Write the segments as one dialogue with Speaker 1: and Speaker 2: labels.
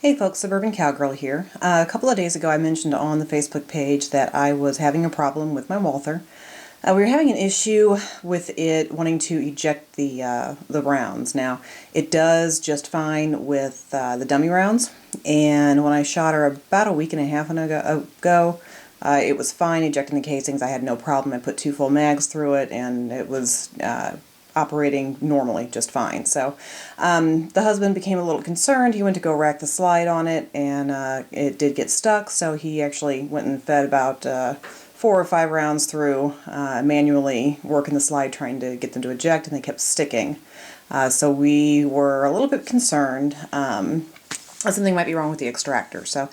Speaker 1: Hey folks, Suburban Cowgirl here. A couple of days ago I mentioned on the Facebook page that I was having a problem with my Walther. We were having an issue with it wanting to eject the rounds. Now, it does just fine with the dummy rounds, and when I shot her about a week and a half ago, it was fine ejecting the casings. I had no problem. I put 2 full mags through it, and it was operating normally just fine. So the husband became a little concerned. He went to go rack the slide on it, and it did get stuck, so he actually went and fed about 4 or 5 rounds through, manually working the slide trying to get them to eject, and they kept sticking. So we were a little bit concerned that something might be wrong with the extractor. So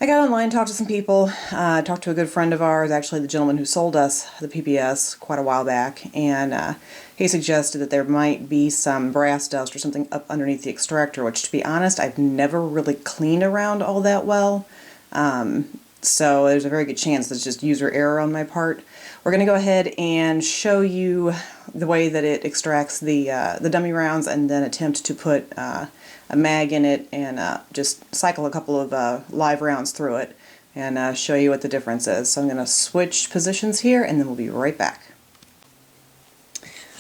Speaker 1: I got online, talked to some people, talked to a good friend of ours, actually the gentleman who sold us the PPS quite a while back, and he suggested that there might be some brass dust or something up underneath the extractor, which, to be honest, I've never really cleaned around all that well. So there's a very good chance that's just user error on my part. We're going to go ahead and show you the way that it extracts the dummy rounds, and then attempt to put a mag in it and just cycle a couple of live rounds through it and show you what the difference is. So I'm going to switch positions here, and then we'll be right back.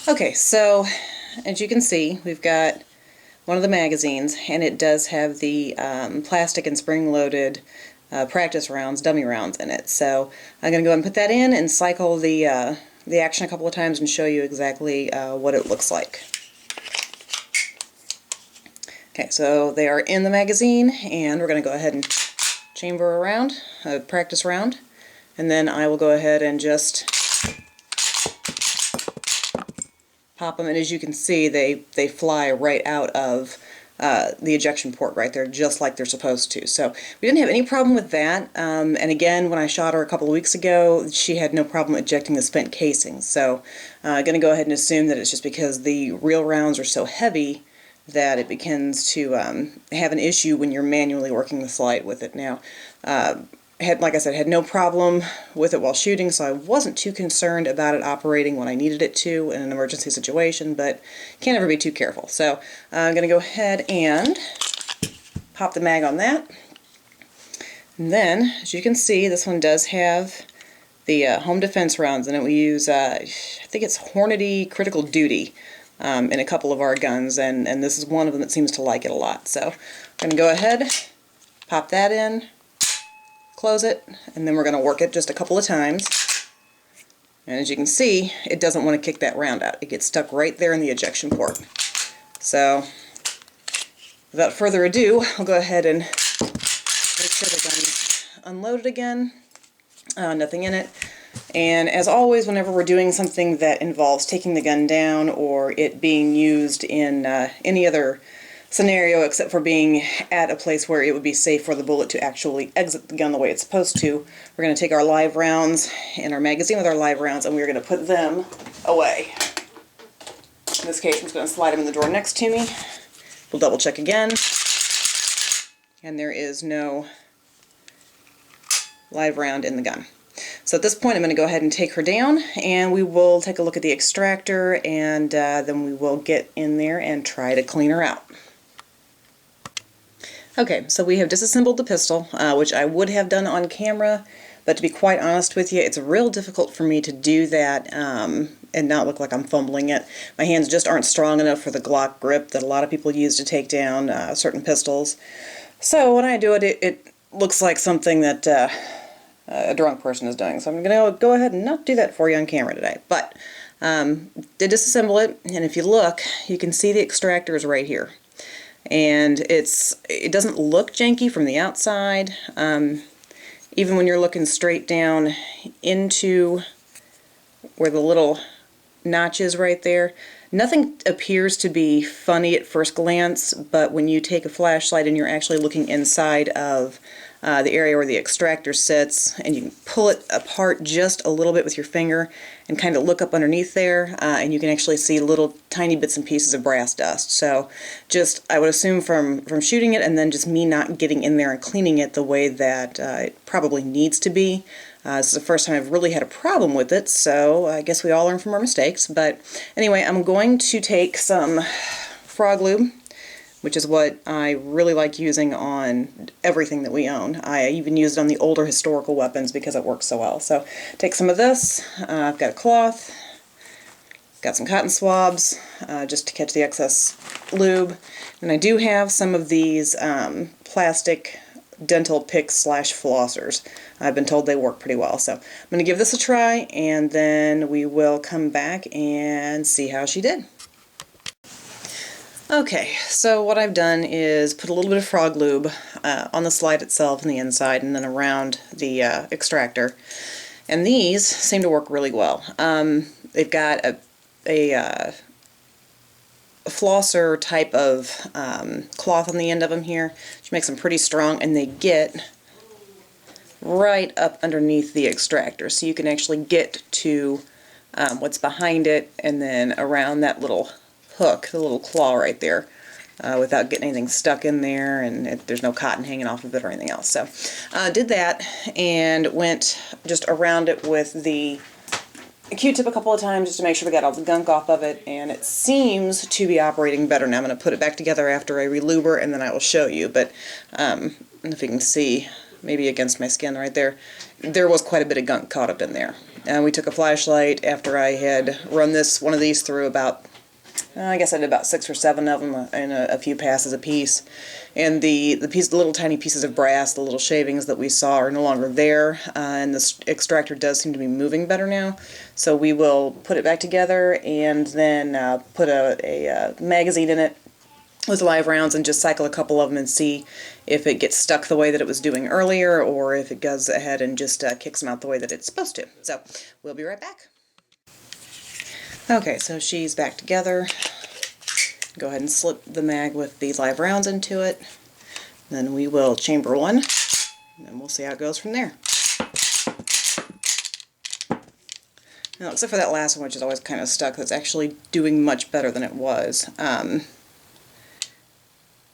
Speaker 1: Okay, so as you can see, we've got one of the magazines, and it does have the plastic and spring-loaded practice rounds, dummy rounds in it. So I'm going to go ahead and put that in and cycle the action a couple of times and show you exactly what it looks like. Okay, so they are in the magazine, and we're going to go ahead and chamber around, practice round, and then I will go ahead and just pop them, and as you can see, they fly right out of the ejection port right there, just like they're supposed to. So we didn't have any problem with that, and again, when I shot her a couple of weeks ago, she had no problem ejecting the spent casings. So I'm going to go ahead and assume that it's just because the real rounds are so heavy that it begins to have an issue when you're manually working the slide with it. Now, like I said, had no problem with it while shooting, so I wasn't too concerned about it operating when I needed it to in an emergency situation, but can't ever be too careful. So I'm going to go ahead and pop the mag on that. And then, as you can see, this one does have the home defense rounds in it. We use, I think it's Hornady Critical Duty in a couple of our guns, and this is one of them that seems to like it a lot. So I'm going to go ahead, pop that in, close it, and then we're going to work it just a couple of times. And as you can see, it doesn't want to kick that round out. It gets stuck right there in the ejection port. So without further ado, I'll go ahead and make sure the gun's unloaded again. Nothing in it. And as always, whenever we're doing something that involves taking the gun down or it being used in any other scenario except for being at a place where it would be safe for the bullet to actually exit the gun the way it's supposed to, we're going to take our live rounds and our magazine with our live rounds, and we're going to put them away. In this case, I'm just going to slide them in the drawer next to me. We'll double check again, and there is no live round in the gun. So at this point, I'm going to go ahead and take her down, and we will take a look at the extractor, and then we will get in there and try to clean her out. Okay, so we have disassembled the pistol, which I would have done on camera, but to be quite honest with you, it's real difficult for me to do that and not look like I'm fumbling it. My hands just aren't strong enough for the Glock grip that a lot of people use to take down certain pistols. So when I do it, it looks like something that a drunk person is doing. So I'm going to go ahead and not do that for you on camera today. But did disassemble it, and if you look, you can see the extractor is right here. And it doesn't look janky from the outside. Even when you're looking straight down into where the little notch is right there, nothing appears to be funny at first glance, but when you take a flashlight and you're actually looking inside of the area where the extractor sits, and you can pull it apart just a little bit with your finger and kind of look up underneath there, and you can actually see little tiny bits and pieces of brass dust. So just, I would assume from shooting it and then just me not getting in there and cleaning it the way that it probably needs to be. This is the first time I've really had a problem with it, so I guess we all learn from our mistakes. But anyway, I'm going to take some frog lube, which is what I really like using on everything that we own. I even use it on the older historical weapons because it works so well. So take some of this. I've got a cloth, got some cotton swabs just to catch the excess lube, and I do have some of these plastic dental picks slash flossers. I've been told they work pretty well, so I'm going to give this a try, and then we will come back and see how she did. Okay, so what I've done is put a little bit of frog lube on the slide itself and the inside, and then around the extractor, and these seem to work really well. They've got a flosser type of cloth on the end of them here, which makes them pretty strong, and they get right up underneath the extractor, so you can actually get to what's behind it and then around that little hook, the little claw right there, without getting anything stuck in there, and there's no cotton hanging off of it or anything else. So did that and went just around it with the Q-tip a couple of times just to make sure we got all the gunk off of it, and it seems to be operating better now. I'm going to put it back together after I relube her, and then I will show you. But I don't know if you can see, maybe against my skin right there, there was quite a bit of gunk caught up in there. And we took a flashlight after I had run one of these through about, I guess I did about 6 or 7 of them in a few passes a piece. And the little tiny pieces of brass, the little shavings that we saw are no longer there, and the extractor does seem to be moving better now. So we will put it back together and then put a magazine in it with live rounds and just cycle a couple of them and see if it gets stuck the way that it was doing earlier, or if it goes ahead and just kicks them out the way that it's supposed to. So we'll be right back. Okay, so she's back together. Go ahead and slip the mag with the live rounds into it. Then we will chamber one, and then we'll see how it goes from there. Now, except for that last one, which is always kind of stuck, that's actually doing much better than it was.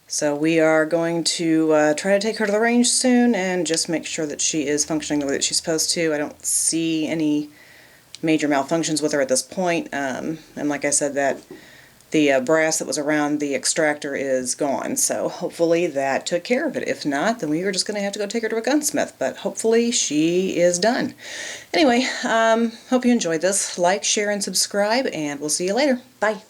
Speaker 1: So we are going to try to take her to the range soon and just make sure that she is functioning the way that she's supposed to. I don't see any major malfunctions with her at this point, and like I said, that the brass that was around the extractor is gone, so hopefully that took care of it. If not, then we are just going to have to go take her to a gunsmith, but hopefully she is done. Anyway, hope you enjoyed this. Like, share, and subscribe, and we'll see you later. Bye.